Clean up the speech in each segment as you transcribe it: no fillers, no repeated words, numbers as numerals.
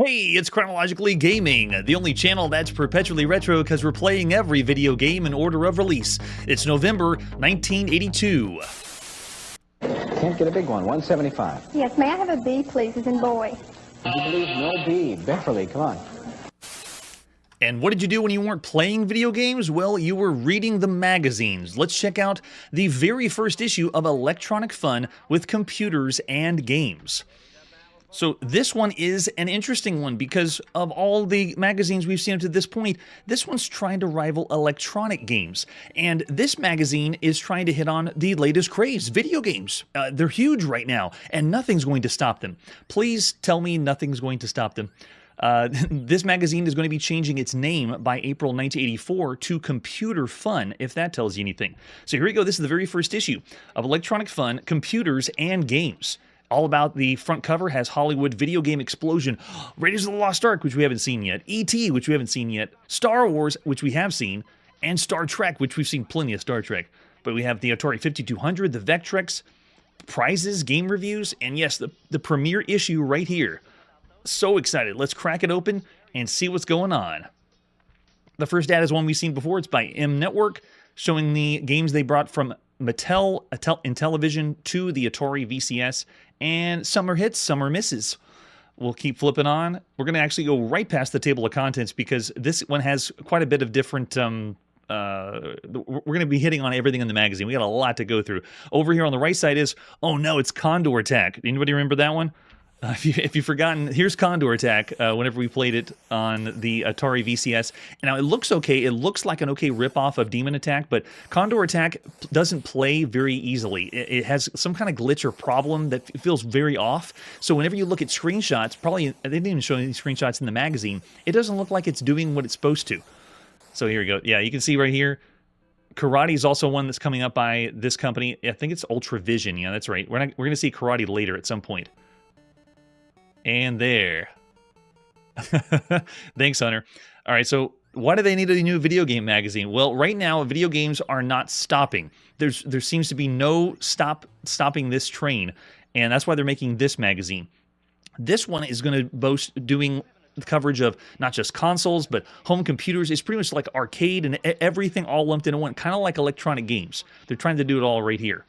Hey, it's Chronologically Gaming, the only channel that's perpetually retro because we're playing every video game in order of release. It's November 1982. Can't get a big one, 175. Yes, may I have a B, please, as in boy? Would you believe no B? Beverly, come on. And what did you do when you weren't playing video games? Well, you were reading the magazines. Let's check out the very first issue of Electronic Fun with Computers and Games. So this one is an interesting one because of all the magazines we've seen up to this point, this one's trying to rival electronic games. And this magazine is trying to hit on the latest craze, video games. They're huge right now, and nothing's going to stop them. Please tell me nothing's going to stop them. This magazine is going to be changing its name by April 1984 to Computer Fun, if that tells you anything. So here we go. This is the very first issue of Electronic Fun, Computers and Games. All about the front cover has Hollywood video game explosion, Raiders of the Lost Ark, which we haven't seen yet, E.T., which we haven't seen yet, Star Wars, which we have seen, and Star Trek, which we've seen plenty of Star Trek. But we have the Atari 5200, the Vectrex, prizes, game reviews, and yes, the premiere issue right here. So excited. Let's crack it open and see what's going on. The first ad is one we've seen before. It's by M Network, showing the games they brought from Mattel in television to the Atari VCS, and some are hits, some are misses. We'll keep flipping on. We're going to actually go right past the table of contents because this one has quite a bit of different... we're going to be hitting on everything in the magazine. We got a lot to go through. Over here on the right side is, oh no, it's Condor Attack. Anybody remember that one? If you've forgotten, here's Condor Attack, whenever we played it on the Atari VCS. Now, it looks okay. It looks like an okay ripoff of Demon Attack, but Condor Attack doesn't play very easily. It has some kind of glitch or problem that feels very off. So whenever you look at screenshots, probably they didn't even show any screenshots in the magazine, it doesn't look like it's doing what it's supposed to. So here we go. Yeah, you can see right here, Karate is also one that's coming up by this company. I think it's Ultravision. Yeah, that's right. We're going to see Karate later at some point. And there. Thanks, Hunter. All right, so why do they need a new video game magazine? Well, right now, video games are not stopping. There seems to be no stopping this train, and that's why they're making this magazine. This one is going to boast doing coverage of not just consoles, but home computers. It's pretty much like arcade and everything all lumped into one, kind of like electronic games. They're trying to do it all right here.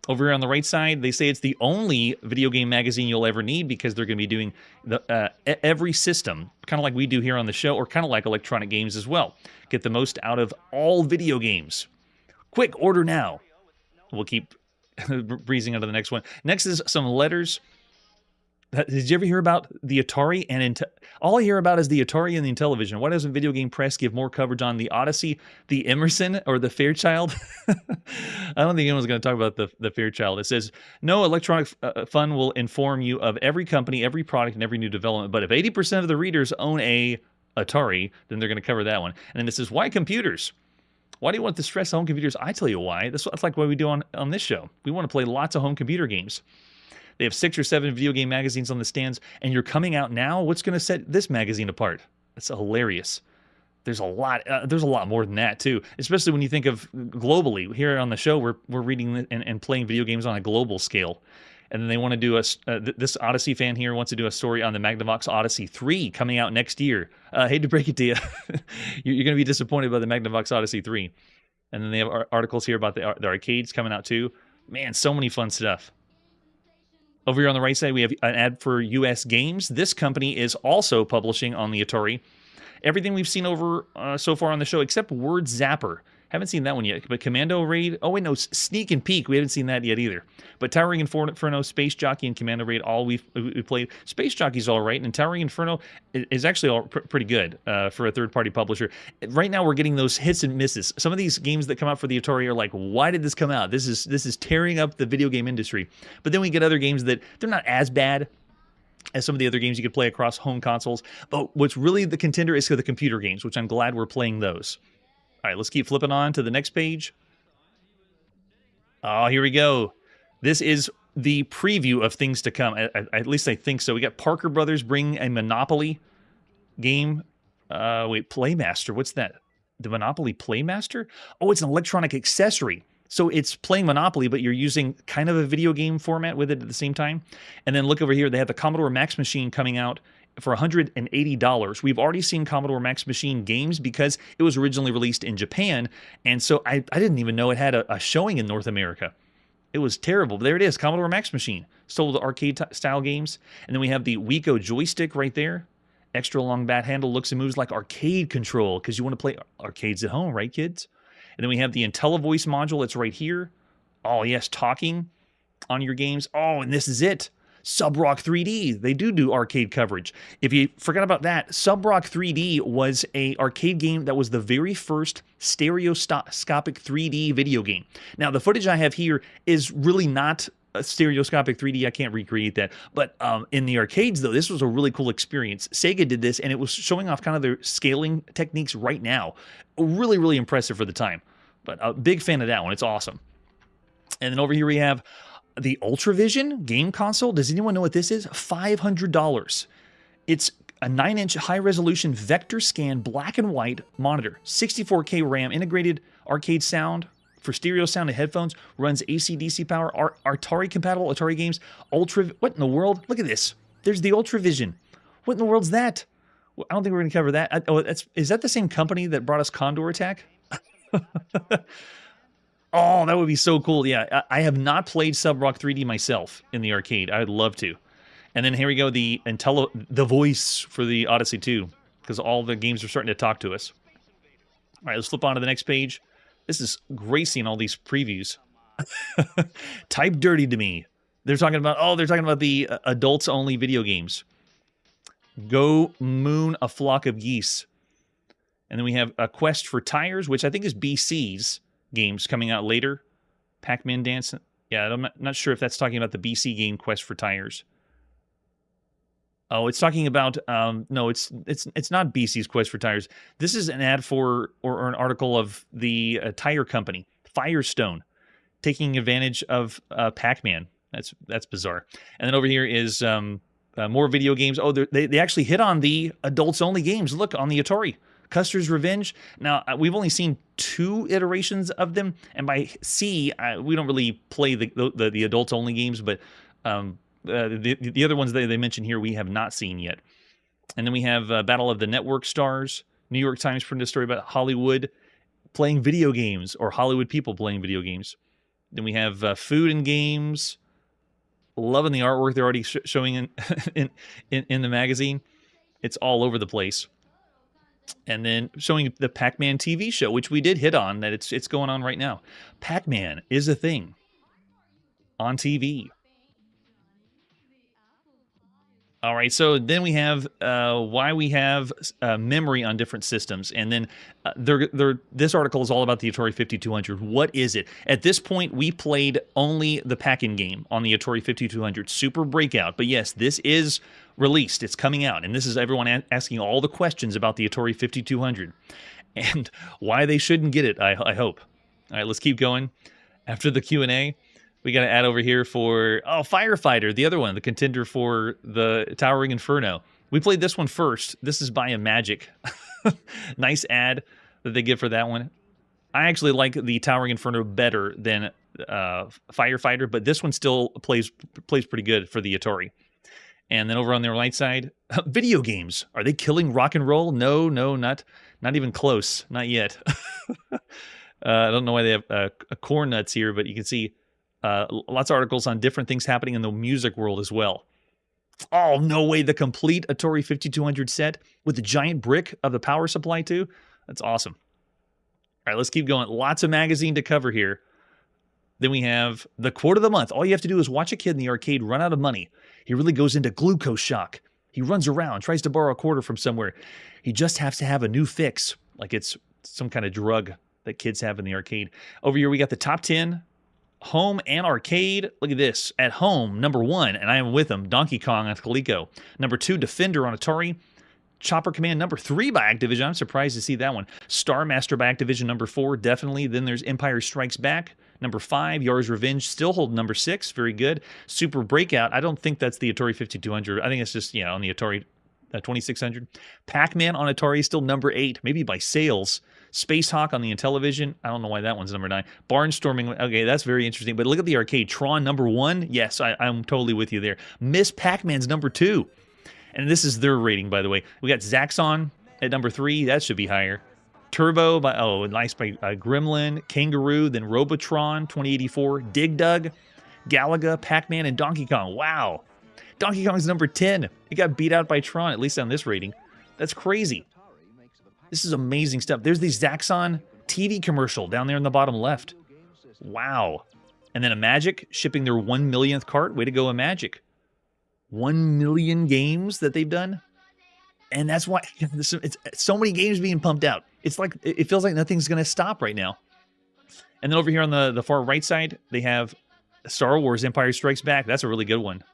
Over here on the right side, they say it's the only video game magazine you'll ever need because they're going to be doing every system, kind of like we do here on the show, or kind of like electronic games as well. Get the most out of all video games. Quick, order now. We'll keep breezing on to the next one. Next is some letters. Did you ever hear about the Atari? And all I hear about is the Atari and the Intellivision. Why doesn't Video Game Press give more coverage on the Odyssey, the Emerson, or the Fairchild? I don't think anyone's going to talk about the Fairchild. It says, no, Electronic Fun will inform you of every company, every product, and every new development. But if 80% of the readers own a Atari, then they're going to cover that one. And then it says, why computers? Why do you want to stress home computers? I tell you why. That's like what we do on this show. We want to play lots of home computer games. They have 6 or 7 video game magazines on the stands, and you're coming out now? What's going to set this magazine apart? That's hilarious. There's a lot more than that, too, especially when you think of globally. Here on the show, we're reading and playing video games on a global scale. And then they want to do this Odyssey fan here wants to do a story on the Magnavox Odyssey 3 coming out next year. Hate to break it to you. You're going to be disappointed by the Magnavox Odyssey 3. And then they have articles here about the arcades coming out, too. Man, so many fun stuff. Over here on the right side, we have an ad for US Games. This company is also publishing on the Atari. Everything we've seen over so far on the show, except Word Zapper. Haven't seen that one yet. But Commando Raid, oh wait, no, Sneak and Peek, we haven't seen that yet either. But Towering Inferno, Space Jockey, and Commando Raid, all we played. Space Jockey's all right, and Towering Inferno is actually pretty good for a third-party publisher. Right now, we're getting those hits and misses. Some of these games that come out for the Atari are like, why did this come out? This is tearing up the video game industry. But then we get other games that they're not as bad as some of the other games you could play across home consoles. But what's really the contender is for the computer games, which I'm glad we're playing those. All right, let's keep flipping on to the next page. Oh, here we go. This is the preview of things to come. At least I think so. We got Parker Brothers bringing a Monopoly game. Wait, Playmaster. What's that? The Monopoly Playmaster? Oh, it's an electronic accessory. So it's playing Monopoly, but you're using kind of a video game format with it at the same time. And then look over here. They have the Commodore Max Machine coming out for $180. We've already seen Commodore Max Machine games because it was originally released in Japan, and so I didn't even know it had a showing in North America. It was terrible, but there it is, Commodore Max Machine. Sold arcade-style games. And then we have the Wiko joystick right there. Extra long bat handle, looks and moves like arcade control, because you want to play arcades at home, right, kids? And then we have the IntelliVoice module that's right here. Oh, yes, talking on your games. Oh, and this is it. Subrock 3D. They do arcade coverage. If you forgot about that, Subrock 3D was an arcade game that was the very first stereoscopic 3D video game. Now, the footage I have here is really not stereoscopic 3D. I can't recreate that. But in the arcades, though, this was a really cool experience. Sega did this, and it was showing off kind of their scaling techniques right now. Really, really impressive for the time. But a big fan of that one. It's awesome. And then over here we have the Ultravision game console. Does anyone know what this is? $500. It's a 9-inch high-resolution vector scan black and white monitor, 64K RAM, integrated arcade sound for stereo sound and headphones, runs AC/DC power, Atari-compatible Atari games, What in the world? Look at this. There's the Ultravision. What in the world's that? Well, I don't think we're going to cover that. Is that the same company that brought us Condor Attack? Oh, that would be so cool. Yeah, I have not played Sub-Rock 3D myself in the arcade. I'd love to. And then here we go, the voice for the Odyssey 2, because all the games are starting to talk to us. All right, let's flip on to the next page. This is great seeing all these previews. Type dirty to me. They're talking about the adults-only video games. Go Moon a Flock of Geese. And then we have a Quest for Tires, which I think is BC's games coming out later. Pac-Man Dance. Yeah, I'm not sure if that's talking about the BC game Quest for Tires. Oh, it's talking about no, it's not BC's Quest for Tires. This is an ad for or an article of the tire company Firestone taking advantage of Pac-Man. That's bizarre. And then over here is more video games. Oh, they actually hit on the adults-only games. Look, on the Atari. Custer's Revenge. Now, we've only seen 2 iterations of them, and by C, we don't really play the adults-only games, but the other ones they mention here we have not seen yet. And then we have Battle of the Network Stars. New York Times printed a story about Hollywood playing video games, or Hollywood people playing video games. Then we have Food and Games. Loving the artwork they're already showing in the magazine. It's all over the place. And then showing the Pac-Man TV show, which we did hit on, that it's going on right now. Pac-Man is a thing on TV. All right, so then we have why we have memory on different systems. And then this article is all about the Atari 5200. What is it? At this point, we played only the Pac-In game on the Atari 5200, Super Breakout. But yes, this is released. It's coming out. And this is everyone asking all the questions about the Atari 5200 and why they shouldn't get it, I hope. All right, let's keep going. After the Q&A, we got to add over here for, Firefighter, the other one, the contender for the Towering Inferno. We played this one first. This is by a Magic. Nice ad that they give for that one. I actually like the Towering Inferno better than Firefighter, but this one still plays pretty good for the Atari. And then over on their right side, video games. Are they killing rock and roll? No, not even close. Not yet. I don't know why they have corn nuts here, but you can see lots of articles on different things happening in the music world as well. Oh, no way. The complete Atari 5200 set with the giant brick of the power supply too. That's awesome. All right, let's keep going. Lots of magazine to cover here. Then we have the quote of the month. All you have to do is watch a kid in the arcade run out of money. He really goes into glucose shock. He runs around, tries to borrow a quarter from somewhere. He just has to have a new fix, like it's some kind of drug that kids have in the arcade. Over here, we got the top 10 home and arcade. Look at this. At home, number 1, and I am with them, Donkey Kong on Coleco. Number 2, Defender on Atari. Chopper Command, number 3 by Activision. I'm surprised to see that one. Star Master by Activision, number 4, definitely. Then there's Empire Strikes Back. Number 5, Yar's Revenge, still holding number 6. Very good. Super Breakout, I don't think that's the Atari 5200. I think it's just, on the Atari 2600. Pac-Man on Atari, still number 8, maybe by sales. Space Hawk on the Intellivision. I don't know why that one's number 9. Barnstorming, okay, that's very interesting. But look at the arcade. Tron, number 1. Yes, I'm totally with you there. Miss Pac-Man's number 2. And this is their rating, by the way. We got Zaxxon at number 3. That should be higher. Turbo, by Gremlin, Kangaroo, then Robotron, 2084, Dig Dug, Galaga, Pac-Man, and Donkey Kong. Wow. Donkey Kong's number 10. He got beat out by Tron, at least on this rating. That's crazy. This is amazing stuff. There's the Zaxxon TV commercial down there in the bottom left. Wow. And then a Magic shipping their 1 millionth cart. Way to go, a Magic. 1 million games that they've done. And that's why it's so many games being pumped out. It's like, it feels like nothing's going to stop right now. And then over here on the far right side, they have Star Wars Empire Strikes Back. That's a really good one.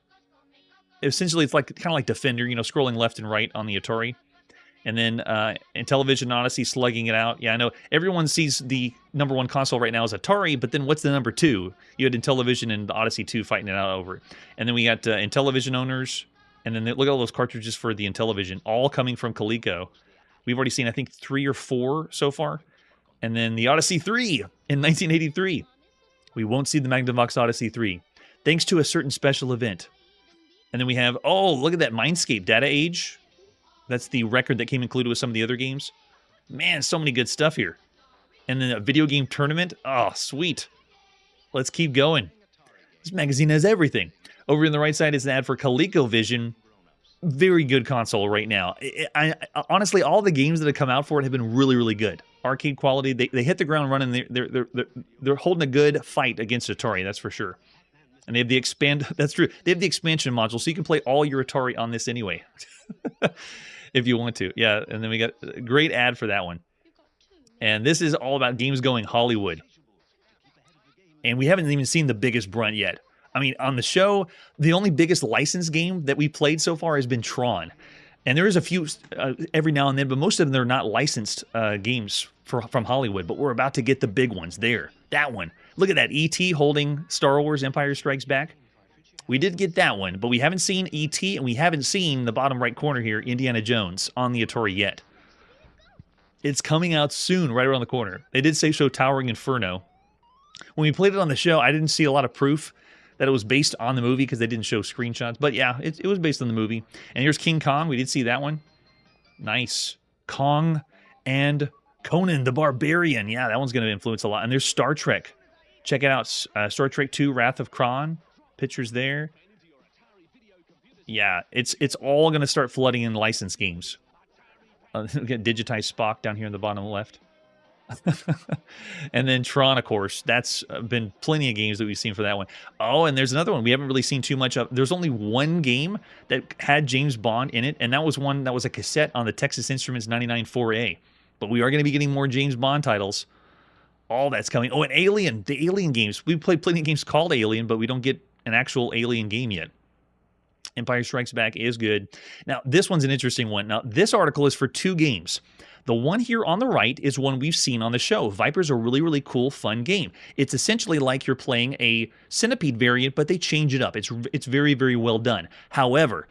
Essentially, it's like kind of like Defender, you know, scrolling left and right on the Atari. And then Intellivision Odyssey slugging it out. Yeah, I know everyone sees the #1 console right now as Atari, but then what's the #2? You had Intellivision and Odyssey 2 fighting it out over it. And then we got Intellivision owners, and then look at all those cartridges for the Intellivision, all coming from Coleco. We've already seen, I think, 3 or 4 so far. And then the Odyssey 3 in 1983. We won't see the Magnavox Odyssey 3, thanks to a certain special event. And then we have, oh, look at that Mindscape Data Age. That's the record that came included with some of the other games. Man, so many good stuff here. And then a video game tournament. Oh, sweet. Let's keep going. This magazine has everything. Over on the right side is an ad for ColecoVision. Very good console right now. Honestly, all the games that have come out for it have been really, really good. Arcade quality. They hit the ground running. They're holding a good fight against Atari. That's for sure. And they have That's true. They have the expansion module, so you can play all your Atari on this anyway. If you want to. Yeah, and then we got a great ad for that one. And this is all about games going Hollywood. And we haven't even seen the biggest brunt yet. I mean, on the show, the only biggest licensed game that we played so far has been Tron. And there is a few every now and then, but most of them, they're not licensed games from Hollywood. But we're about to get the big ones there. That one. Look at that, E.T. holding Star Wars Empire Strikes Back. We did get that one, but we haven't seen E.T. and we haven't seen the bottom right corner here, Indiana Jones, on the Atari yet. It's coming out soon, right around the corner. They did say show Towering Inferno. When we played it on the show, I didn't see a lot of proof that it was based on the movie because they didn't show screenshots. But yeah, it was based on the movie. And here's King Kong. We did see that one. Nice. Kong and Conan the Barbarian. Yeah, that one's going to influence a lot. And there's Star Trek. Check it out. Star Trek 2, Wrath of Khan. Pictures there. Yeah, it's all going to start flooding in licensed games. We got digitized Spock down here in the bottom left. And then Tron, of course. That's been plenty of games that we've seen for that one. Oh, and there's another one we haven't really seen too much of. There's only one game that had James Bond in it, and that was one that was a cassette on the Texas Instruments 99 4A. But we are going to be getting more James Bond titles. All that's coming. Oh, and Alien, the Alien games. We played plenty of games called Alien, but we don't get an actual Alien game yet. Empire Strikes Back is good. Now, this one's an interesting one. Now, this article is for 2 games. The one here on the right is one we've seen on the show. Viper's a really, really cool, fun game. It's essentially like you're playing a Centipede variant, but they change it up. It's very, very well done. However,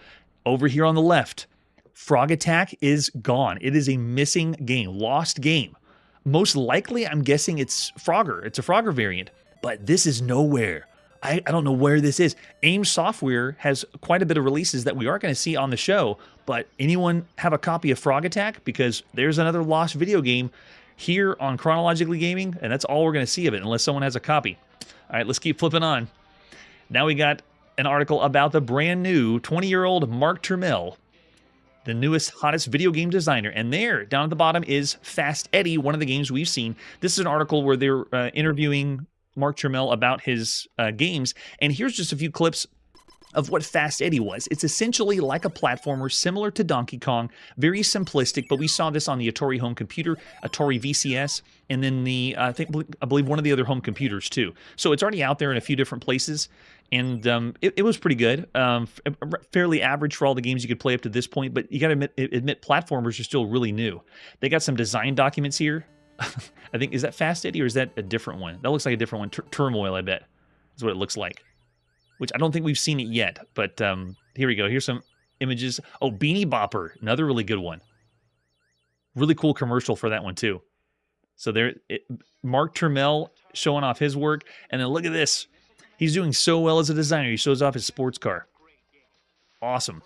over here on the left, Frog Attack is gone. It is a missing game, lost game. Most likely, I'm guessing it's Frogger. It's a Frogger variant, but this is nowhere. I don't know where this is. AIM Software has quite a bit of releases that we are going to see on the show, but anyone have a copy of Frog Attack? Because there's another lost video game here on Chronologically Gaming, and that's all we're going to see of it unless someone has a copy. All right, let's keep flipping on. Now we got an article about the brand new 20-year-old Mark Turmel, the newest, hottest video game designer. And there, down at the bottom, is Fast Eddie, one of the games we've seen. This is an article where they're interviewing Mark Turmel about his games, and here's just a few clips of what Fast Eddie was. It's essentially like a platformer similar to Donkey Kong, very simplistic, but we saw this on the Atari home computer, Atari VCS, and then the I believe one of the other home computers too. So it's already out there in a few different places, and it was pretty good. Fairly average for all the games you could play up to this point, but you got to admit platformers are still really new. They got some design documents here. I think, is that Fast Eddie or is that a different one? That looks like a different one. Turmoil, I bet, is what it looks like. Which I don't think we've seen it yet, but here we go. Here's some images. Oh, Beanie Bopper, another really good one. Really cool commercial for that one too. So there, Mark Turmel showing off his work, and then look at this. He's doing so well as a designer. He shows off his sports car. Awesome.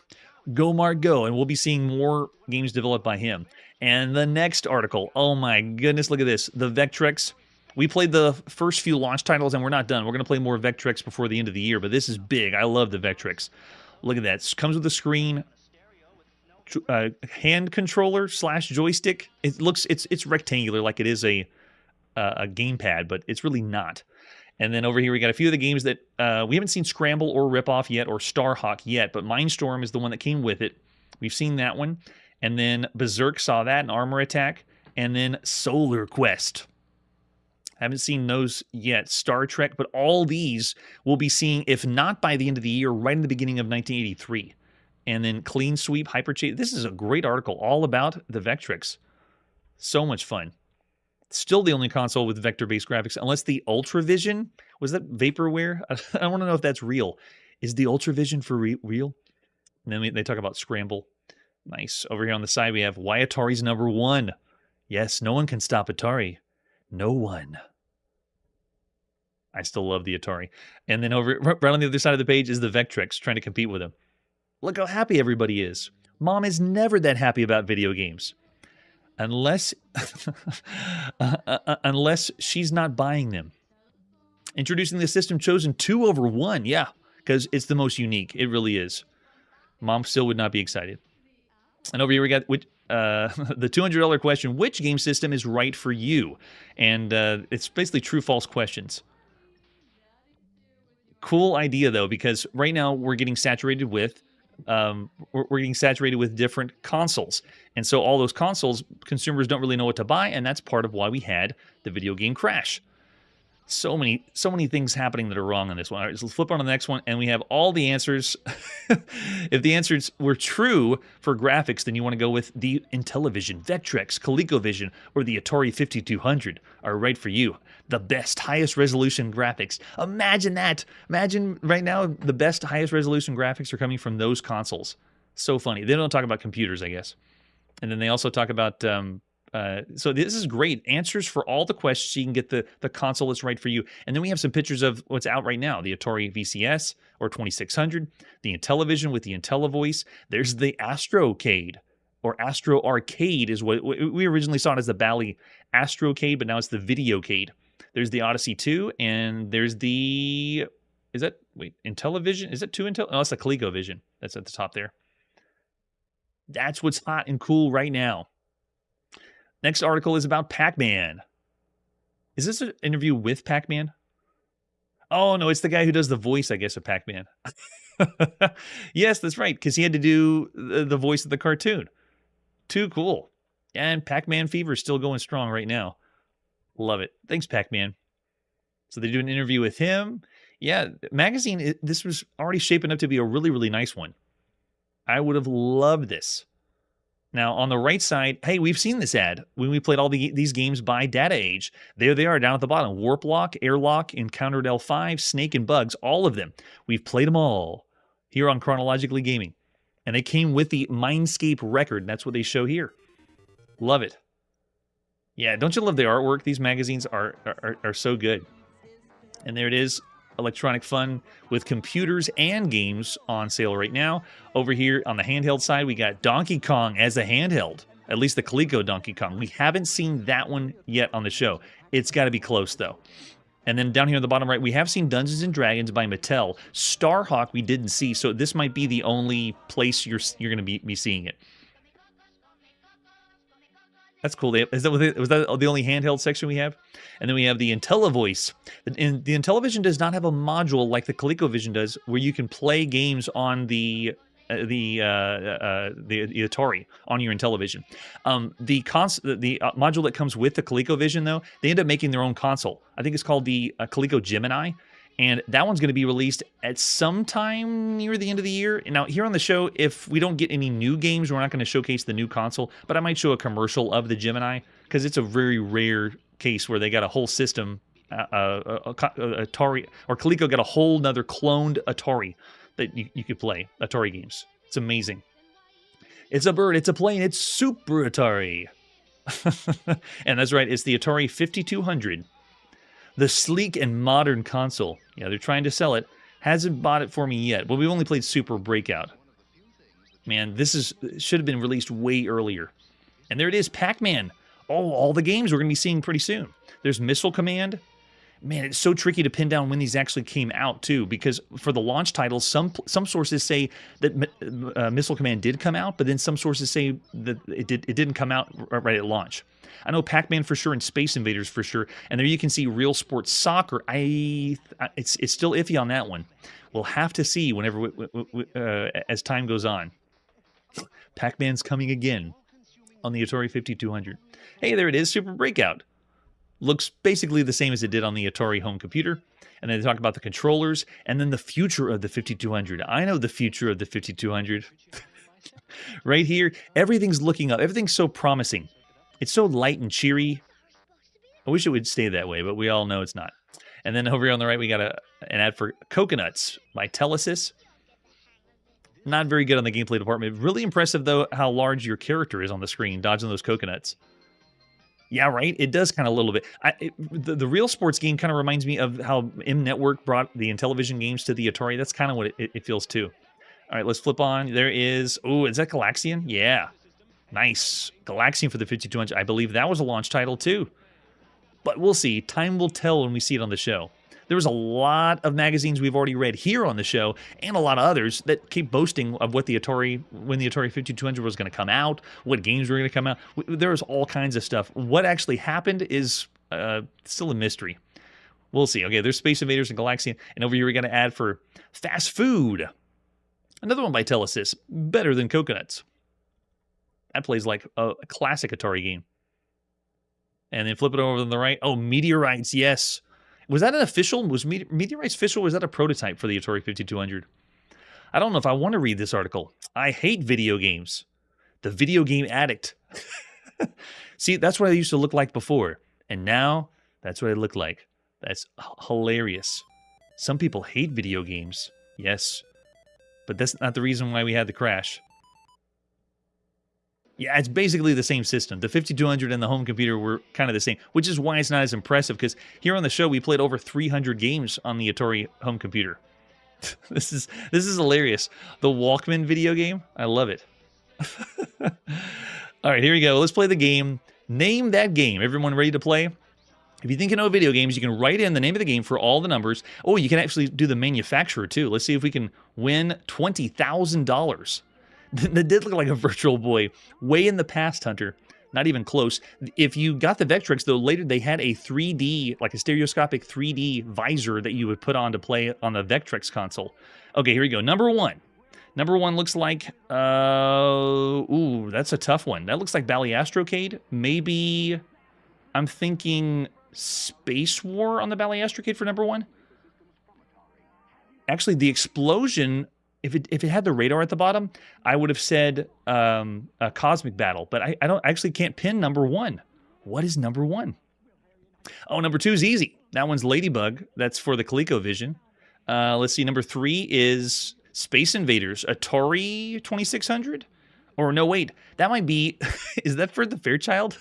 Go Mark Go, and we'll be seeing more games developed by him. And the next article, oh my goodness, look at this. The Vectrex. We played the first few launch titles, and we're not done. We're going to play more Vectrex before the end of the year, but this is big. I love the Vectrex. Look at that. It comes with a screen, hand controller / joystick. It's rectangular like it is a gamepad, but it's really not. And then over here, we got a few of the games that we haven't seen Scramble or Ripoff yet or Starhawk yet, but Mindstorm is the one that came with it. We've seen that one. And then Berserk saw that, and Armor Attack. And then Solar Quest. Haven't seen those yet. Star Trek, but all these we'll be seeing, if not by the end of the year, right in the beginning of 1983. And then Clean Sweep, Hyper Chase. This is a great article all about the Vectrex. So much fun. Still the only console with vector-based graphics, unless the Ultravision, was that vaporware? I want to know if that's real. Is the Ultravision for real? And then they talk about Scramble. Nice. Over here on the side, we have why Atari's #1. Yes, no one can stop Atari. No one. I still love the Atari. And then over right on the other side of the page is the Vectrex trying to compete with him. Look how happy everybody is. Mom is never that happy about video games. Unless unless she's not buying them. Introducing the system chosen 2 over 1. Yeah, because it's the most unique. It really is. Mom still would not be excited. And over here we got the $200 question, which game system is right for you? And it's basically true-false questions. Cool idea, though, because right now we're getting saturated with different consoles. And so all those consoles, consumers don't really know what to buy, and that's part of why we had the video game crash. So many things happening that are wrong on this one. All right, so let's flip on to the next one, and we have all the answers. If the answers were true for graphics, then you want to go with the Intellivision, Vectrex, ColecoVision, or the Atari 5200 are right for you. The best, highest resolution graphics. Imagine that. Imagine right now the best, highest resolution graphics are coming from those consoles. So funny. They don't talk about computers, I guess. And then they also talk about... so this is great. Answers for all the questions. You can get the console that's right for you. And then we have some pictures of what's out right now. The Atari VCS or 2600. The Intellivision with the IntelliVoice. There's the Astrocade or Astro Arcade is what we originally saw it as the Bally Astrocade, but now it's the Videocade. There's the Odyssey 2, and there's the... Is that... Wait, Intellivision? Is it 2 Intel? Oh, it's the ColecoVision. That's at the top there. That's what's hot and cool right now. Next article is about Pac-Man. Is this an interview with Pac-Man? Oh, no, it's the guy who does the voice, I guess, of Pac-Man. Yes, that's right, because he had to do the voice of the cartoon. Too cool. And Pac-Man fever is still going strong right now. Love it. Thanks, Pac-Man. So they do an interview with him. Yeah, magazine, this was already shaping up to be a really, really nice one. I would have loved this. Now, on the right side, hey, we've seen this ad when we played all these games by Data Age. There they are down at the bottom. Warp Lock, Airlock, Encountered L5, Snake and Bugs, all of them. We've played them all here on Chronologically Gaming. And they came with the Mindscape record. That's what they show here. Love it. Yeah, don't you love the artwork? These magazines are so good. And there it is. Electronic fun with computers and games on sale right now. Over here on the handheld side, we got Donkey Kong as a handheld. At least the Coleco Donkey Kong. We haven't seen that one yet on the show. It's got to be close, though. And then down here on the bottom right, we have seen Dungeons & Dragons by Mattel. Starhawk we didn't see, so this might be the only place you're going to be seeing it. That's cool. Was that the only handheld section we have? And then we have the IntelliVoice. The Intellivision does not have a module like the ColecoVision does, where you can play games on the Atari on your Intellivision. The module that comes with the ColecoVision, though, they end up making their own console. I think it's called the Coleco Gemini. And that one's going to be released at some time near the end of the year. Now, here on the show, if we don't get any new games, we're not going to showcase the new console. But I might show a commercial of the Gemini, because it's a very rare case where they got a whole system. Atari or Coleco got a whole nother cloned Atari that you could play. Atari games. It's amazing. It's a bird. It's a plane. It's Super Atari. And that's right. It's the Atari 5200. The sleek and modern console. Yeah, they're trying to sell it. Hasn't bought it for me yet. But we've only played Super Breakout. Man, this should have been released way earlier. And there it is, Pac-Man. Oh, all the games we're going to be seeing pretty soon. There's Missile Command. Man, it's so tricky to pin down when these actually came out, too, because for the launch titles, some sources say that Missile Command did come out, but then some sources say that it didn't come out right at launch. I know Pac-Man for sure and Space Invaders for sure, and there you can see Real Sports Soccer. It's still iffy on that one. We'll have to see whenever as time goes on. Pac-Man's coming again on the Atari 5200. Hey, there it is, Super Breakout. Looks basically the same as it did on the Atari home computer. And then they talk about the controllers and then the future of the 5200. I know the future of the 5200. Right here, everything's looking up. Everything's so promising. It's so light and cheery. I wish it would stay that way, but we all know it's not. And then over here on the right, we got an ad for Coconuts by Telesis. Not very good on the gameplay department. Really impressive, though, how large your character is on the screen, dodging those coconuts. Yeah, right? It does kind of a little bit. The real sports game kind of reminds me of how M-Network brought the Intellivision games to the Atari. That's kind of what it feels, too. All right, let's flip on. There is... Oh, is that Galaxian? Yeah. Nice. Galaxian for the 5200. I believe that was a launch title, too. But we'll see. Time will tell when we see it on the show. There was a lot of magazines we've already read here on the show, and a lot of others that keep boasting of what the Atari, when the Atari 5200 was going to come out, what games were going to come out. There's all kinds of stuff. What actually happened is still a mystery. We'll see. Okay, there's Space Invaders and Galaxian, and over here we got an ad for Fast Food. Another one by Telesis, better than Coconuts. That plays like a classic Atari game. And then flip it over to the right. Oh, Meteorites, yes. Was that an official? Was Meteorites official, or was that a prototype for the Atari 5200? I don't know if I want to read this article. I hate video games. The video game addict. See, that's what I used to look like before. And now, that's what I look like. That's hilarious. Some people hate video games. Yes. But that's not the reason why we had the crash. Yeah, it's basically the same system. The 5200 and the home computer were kind of the same, which is why it's not as impressive, because here on the show, we played over 300 games on the Atari home computer. This is hilarious. The Walkman video game, I love it. All right, here we go. Let's play the game. Name that game. Everyone ready to play? If you think you know video games, you can write in the name of the game for all the numbers. Oh, you can actually do the manufacturer, too. Let's see if we can win $20,000. That did look like a Virtual Boy. Way in the past, Hunter. Not even close. If you got the Vectrex, though, later they had a 3D, like a stereoscopic 3D visor that you would put on to play on the Vectrex console. Okay, here we go. Number one. Number one looks like... ooh, that's a tough one. That looks like Ballyastrocade. Maybe... I'm thinking Space War on the Ballyastrocade for number one. Actually, the explosion... If it had the radar at the bottom, I would have said a Cosmic Battle, but I actually can't pin number one. What is number one? Oh, number two is easy. That one's Ladybug. That's for the ColecoVision. Let's see. Number three is Space Invaders, Atari 2600. Or no, wait, that might be. Is that for the Fairchild?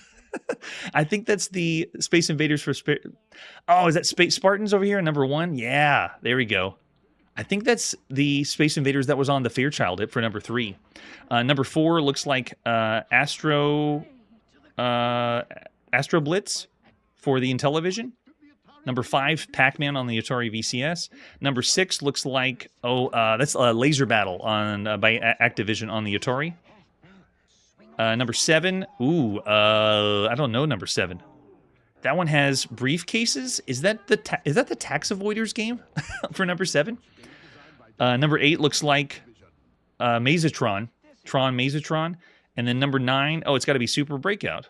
I think that's the Space Invaders for. Oh, is that Space Spartans over here? Number one. Yeah, there we go. I think that's the Space Invaders that was on the Fairchild for number three. Number four looks like Astro Blitz for the Intellivision. Number five, Pac-Man on the Atari VCS. Number six looks like, that's Laser Battle on by Activision on the Atari. Number seven, I don't know number seven. That one has briefcases. Is that the Tax Avoiders game for number seven? Number eight looks like Mazatron, Tron Mazatron. And then number nine, it's got to be Super Breakout.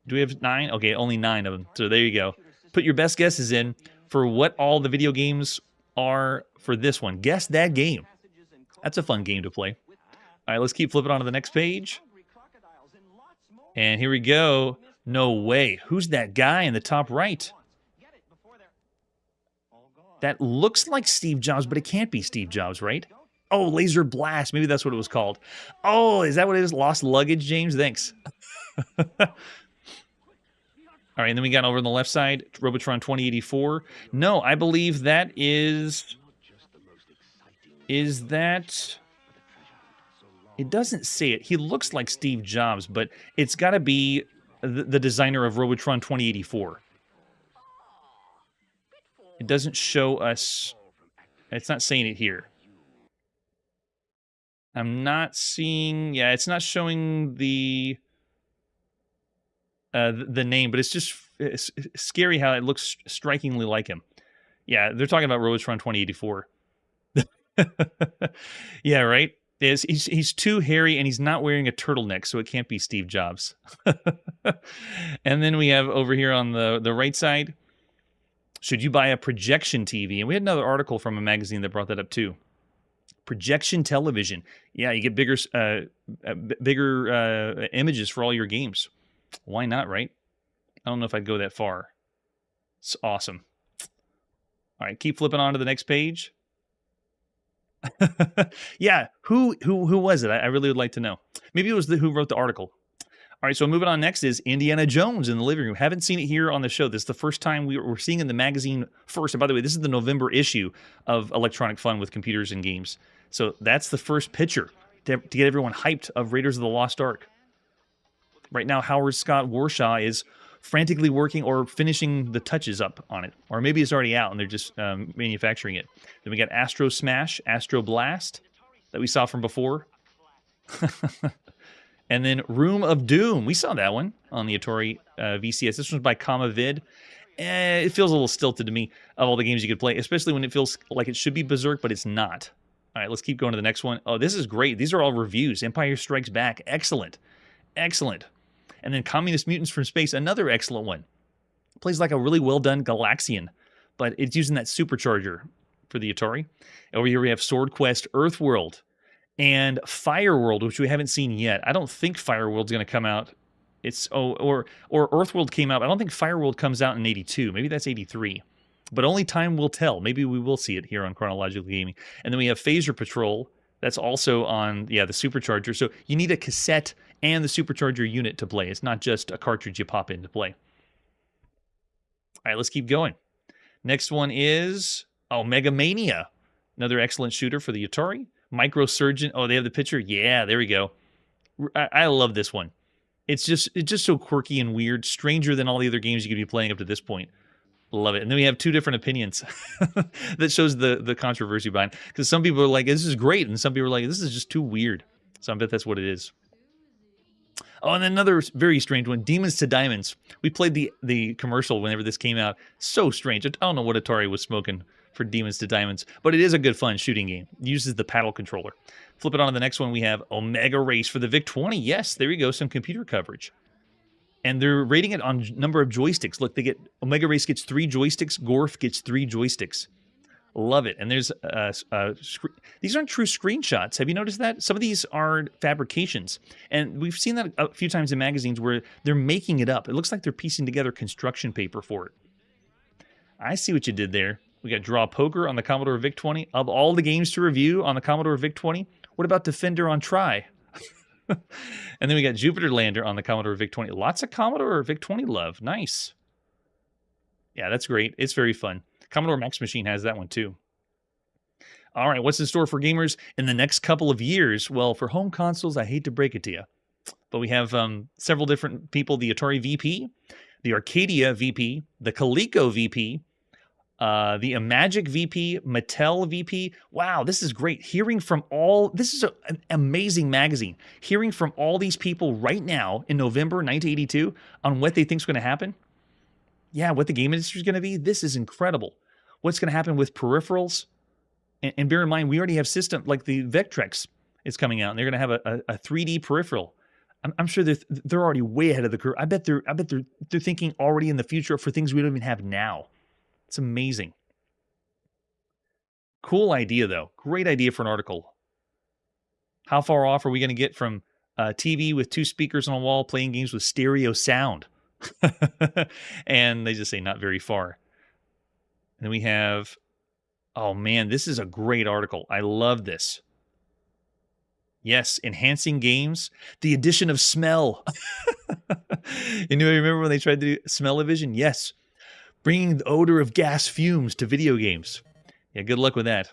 Do we have nine? Okay, only 9 of them. So there you go. Put your best guesses in for what all the video games are for this one. Guess that game. That's a fun game to play. All right, let's keep flipping on to the next page. And here we go. No way. Who's that guy in the top right? That looks like Steve Jobs, but it can't be Steve Jobs, right? Oh, Laser Blast. Maybe that's what it was called. Oh, is that what it is? Lost Luggage, James? Thanks. All right, and then we got over on the left side, Robotron 2084. No, I believe that is... Is that... It doesn't say it. He looks like Steve Jobs, but it's got to be the designer of Robotron 2084. It doesn't show us... It's not saying it here. I'm not seeing... Yeah, it's not showing the name, but it's scary how it looks strikingly like him. Yeah, they're talking about Robotron 2084. Yeah, right? He's too hairy and he's not wearing a turtleneck, so it can't be Steve Jobs. And then we have over here on the right side, should you buy a projection TV? And we had another article from a magazine that brought that up too. Projection television. Yeah, you get bigger images for all your games. Why not, right? I don't know if I'd go that far. It's awesome. All right, keep flipping on to the next page. Yeah, who was it? I really would like to know. Maybe it was who wrote the article. All right, so moving on next is Indiana Jones in the living room. Haven't seen it here on the show. This is the first time we're seeing in the magazine first. And by the way, this is the November issue of Electronic Fun with Computers and Games. So that's the first picture to get everyone hyped of Raiders of the Lost Ark. Right now, Howard Scott Warshaw is frantically working or finishing the touches up on it. Or maybe it's already out and they're just manufacturing it. Then we got Astro Smash, Astro Blast that we saw from before. And then Room of Doom. We saw that one on the Atari VCS. This one's by Kama Vid. It feels a little stilted to me of all the games you could play, especially when it feels like it should be Berserk, but it's not. All right, let's keep going to the next one. Oh, this is great. These are all reviews. Empire Strikes Back. Excellent. Excellent. And then Communist Mutants from Space. Another excellent one. It plays like a really well-done Galaxian, but it's using that supercharger for the Atari. Over here we have Sword Quest Earthworld. And Fireworld, which we haven't seen yet. I don't think Fireworld's going to come out. Or Earthworld came out. I don't think Fireworld comes out in 82. Maybe that's 83. But only time will tell. Maybe we will see it here on Chronologically Gaming. And then we have Phaser Patrol. That's also on, the Supercharger. So you need a cassette and the Supercharger unit to play. It's not just a cartridge you pop in to play. All right, let's keep going. Next one is, Mega Mania. Another excellent shooter for the Atari. Microsurgeon. Oh, they have the picture? Yeah, there we go. I love this one. It's just so quirky and weird. Stranger than all the other games you could be playing up to this point. Love it. And then we have two different opinions. That shows the controversy behind it. Because some people are like, this is great. And some people are like, this is just too weird. So I bet that's what it is. Oh, and then another very strange one, Demons to Diamonds. We played the commercial whenever this came out. So strange. I don't know what Atari was smoking for Demons to Diamonds, but it is a good fun shooting game. It uses the paddle controller. Flip it on to the next one. We have Omega Race for the VIC-20. Yes, there you go, some computer coverage. And they're rating it on number of joysticks. Look, Omega Race gets 3 joysticks, Gorf gets 3 joysticks. Love it. And there's these aren't true screenshots. Have you noticed that? Some of these are fabrications. And we've seen that a few times in magazines where they're making it up. It looks like they're piecing together construction paper for it. I see what you did there. We got Draw Poker on the Commodore VIC-20. Of all the games to review on the Commodore VIC-20, what about Defender on Try? And then we got Jupiter Lander on the Commodore VIC-20. Lots of Commodore VIC-20 love. Nice. Yeah, that's great. It's very fun. Commodore Max Machine has that one too. All right, what's in store for gamers in the next couple of years? Well, for home consoles, I hate to break it to you, but we have several different people. The Atari VP, the Arcadia VP, the Coleco VP, the Imagic VP, Mattel VP. Wow, this is great. This is an amazing magazine. Hearing from all these people right now in November 1982 on what they think is going to happen. Yeah, what the game industry is going to be. This is incredible. What's going to happen with peripherals. And bear in mind, we already have systems like the Vectrex is coming out, and they're going to have a 3D peripheral. I'm sure they're already way ahead of the curve. I bet they're thinking already in the future for things we don't even have now. It's amazing. Cool idea, though. Great idea for an article. How far off are we going to get from TV with 2 speakers on a wall playing games with stereo sound? And they just say not very far. And then we have, oh man, this is a great article. I love this. Yes, enhancing games. The addition of smell. Anybody remember when they tried to do smell-o-vision? Yes. Bringing the odor of gas fumes to video games. Yeah, good luck with that.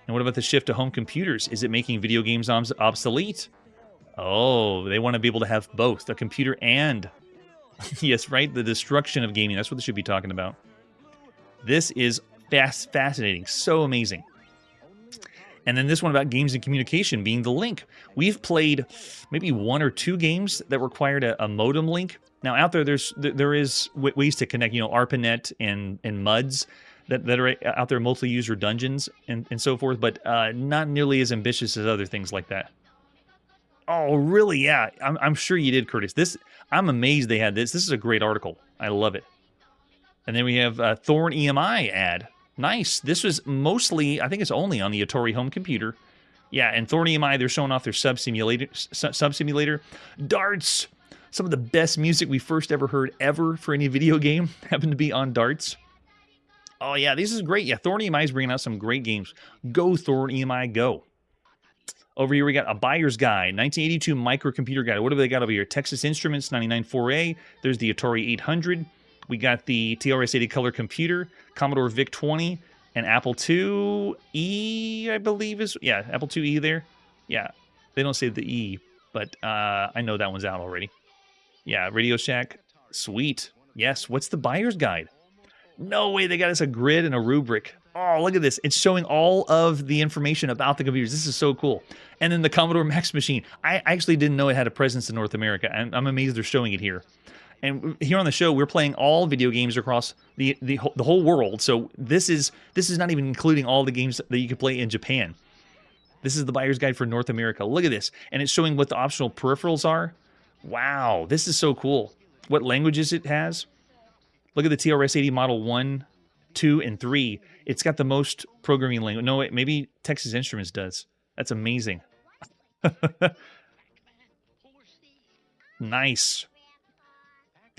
And what about the shift to home computers? Is it making video games obsolete? Oh, they want to be able to have both, a computer and... Yes, right? The destruction of gaming. That's what they should be talking about. This is fascinating. So amazing. And then this one about games and communication being the link. We've played maybe 1 or 2 games that required a modem link. Now, out there is ways to connect, ARPANET and MUDs. that are out there, multi-user dungeons and so forth, but not nearly as ambitious as other things like that. Oh, really? Yeah, I'm sure you did, Curtis. I'm amazed they had this. This is a great article. I love it. And then we have Thorn EMI ad. Nice. This was mostly, I think it's only on the Atari home computer. Yeah, and Thorn EMI, they're showing off their sub simulator. Darts. Some of the best music we first ever heard for any video game happened to be on Darts. Oh, yeah, this is great. Yeah, Thorn EMI is bringing out some great games. Go, Thorn EMI, go. Over here, we got a buyer's guide, 1982 microcomputer guide. What have they got over here? Texas Instruments 994A. There's the Atari 800. We got the TRS-80 color computer, Commodore VIC-20, and Apple IIe, I believe is... Yeah, Apple IIe there. Yeah, they don't say the E, but I know that one's out already. Yeah, Radio Shack. Sweet. Yes, what's the buyer's guide? No way, they got us a grid and a rubric. Oh, look at this. It's showing all of the information about the computers. This is so cool. And then the Commodore Max machine. I actually didn't know it had a presence in North America, and I'm amazed they're showing it here. And here on the show, we're playing all video games across the whole world. So this is not even including all the games that you can play in Japan. This is the buyer's guide for North America. Look at this. And it's showing what the optional peripherals are. Wow, this is so cool. What languages it has. Look at the TRS-80 Model 1, 2, and 3. It's got the most programming language. No, wait, maybe Texas Instruments does. That's amazing. Nice.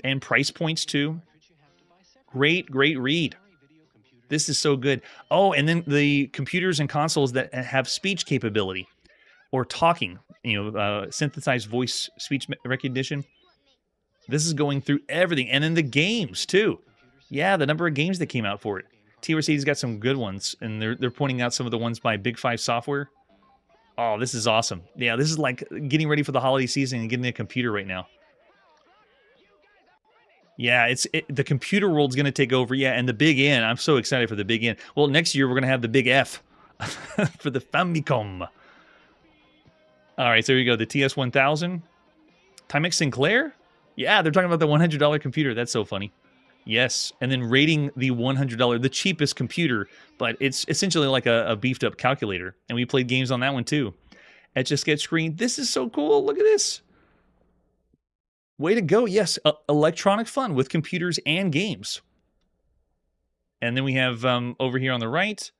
And price points, too. Great, great read. This is so good. Oh, and then the computers and consoles that have speech capability or talking, synthesized voice speech recognition. This is going through everything. And then the games, too. Yeah, the number of games that came out for it. TRS-80's got some good ones, and they're pointing out some of the ones by Big 5 Software. Oh, this is awesome. Yeah, this is like getting ready for the holiday season and getting a computer right now. Yeah, the computer world's going to take over. Yeah, and the Big N. I'm so excited for the Big N. Well, next year we're going to have the Big F for the Famicom. All right, so here you go. The TS-1000. Timex Sinclair? Yeah, they're talking about the $100 computer. That's so funny. Yes, and then rating the $100, the cheapest computer, but it's essentially like a beefed-up calculator. And we played games on that one, too. Etch-a-Sketch screen. This is so cool. Look at this. Way to go. Yes, electronic fun with computers and games. And then we have over here on the right,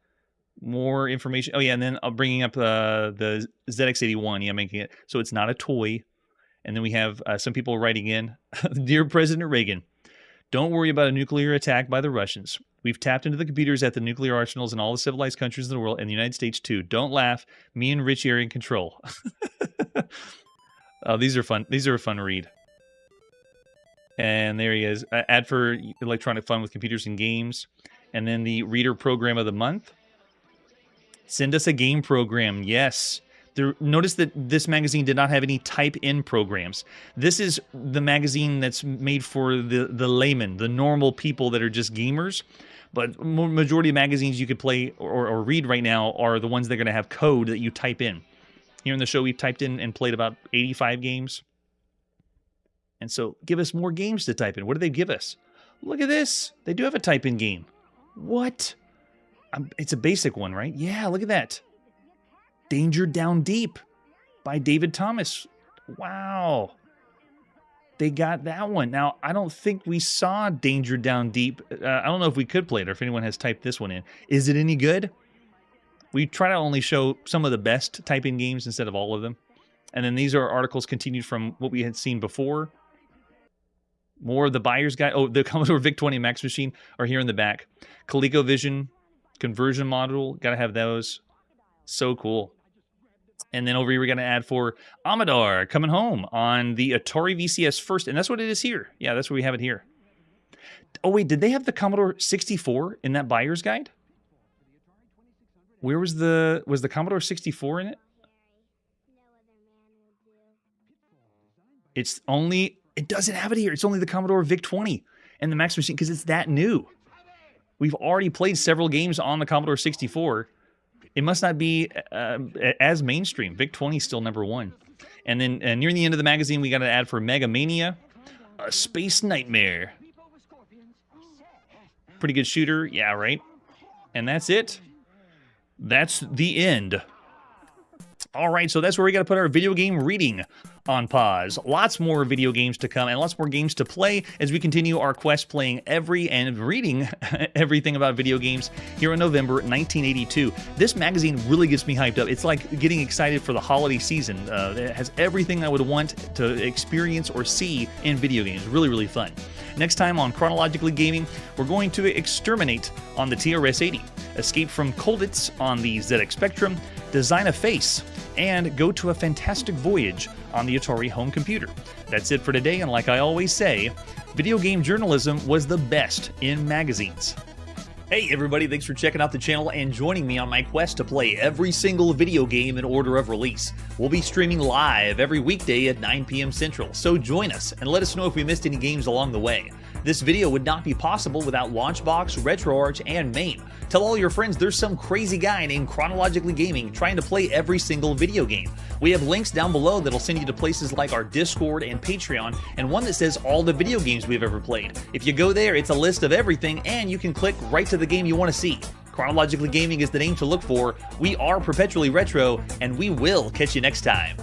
more information. Oh, yeah, and then I'm bringing up the ZX81. Yeah, making it so it's not a toy. And then we have some people writing in, Dear President Reagan, don't worry about a nuclear attack by the Russians. We've tapped into the computers at the nuclear arsenals in all the civilized countries in the world, and the United States too. Don't laugh. Me and Richie are in control. Oh, these are fun. These are a fun read. And there he is. Ad for electronic fun with computers and games. And then the reader program of the month. Send us a game program. Yes. Notice that this magazine did not have any type-in programs. This is the magazine that's made for the layman, the normal people that are just gamers. But majority of magazines you could play or read right now are the ones that are going to have code that you type in. Here in the show, we've typed in and played about 85 games. And so give us more games to type in. What do they give us? Look at this. They do have a type-in game. What? It's a basic one, right? Yeah, look at that. Danger Down Deep by David Thomas. Wow. They got that one. Now, I don't think we saw Danger Down Deep. I don't know if we could play it or if anyone has typed this one in. Is it any good? We try to only show some of the best type-in games instead of all of them. And then these are articles continued from what we had seen before. More of the buyer's guide. Oh, the Commodore VIC-20 Max machine are here in the back. ColecoVision conversion module. Got to have those. So cool. And then over here, we're going to add for Amador coming home on the Atari VCS first. And that's what it is here. Yeah, that's where we have it here. Oh, wait, did they have the Commodore 64 in that buyer's guide? Where was the Commodore 64 in it? It doesn't have it here. It's only the Commodore VIC-20 and the Max machine because it's that new. We've already played several games on the Commodore 64. It must not be as mainstream. VIC-20 is still #1. And then near the end of the magazine, we got an ad for Mega Mania, a Space Nightmare. Pretty good shooter. Yeah, right. And that's it. That's the end. All right, so that's where we got to put our video game reading on pause. Lots more video games to come and lots more games to play as we continue our quest playing and reading everything about video games here in November 1982. This magazine really gets me hyped up. It's like getting excited for the holiday season. It has everything I would want to experience or see in video games. Really, really fun. Next time on Chronologically Gaming, we're going to exterminate on the TRS-80, escape from Colditz on the ZX Spectrum, design a face, and go to a fantastic voyage on the Atari home computer. That's it for today, and like I always say, video game journalism was the best in magazines. Hey everybody, thanks for checking out the channel and joining me on my quest to play every single video game in order of release. We'll be streaming live every weekday at 9 p.m. Central, so join us and let us know if we missed any games along the way. This video would not be possible without Launchbox, RetroArch, and MAME. Tell all your friends there's some crazy guy named Chronologically Gaming trying to play every single video game. We have links down below that'll send you to places like our Discord and Patreon, and one that says all the video games we've ever played. If you go there, it's a list of everything, and you can click right to the game you want to see. Chronologically Gaming is the name to look for. We are perpetually retro, and we will catch you next time.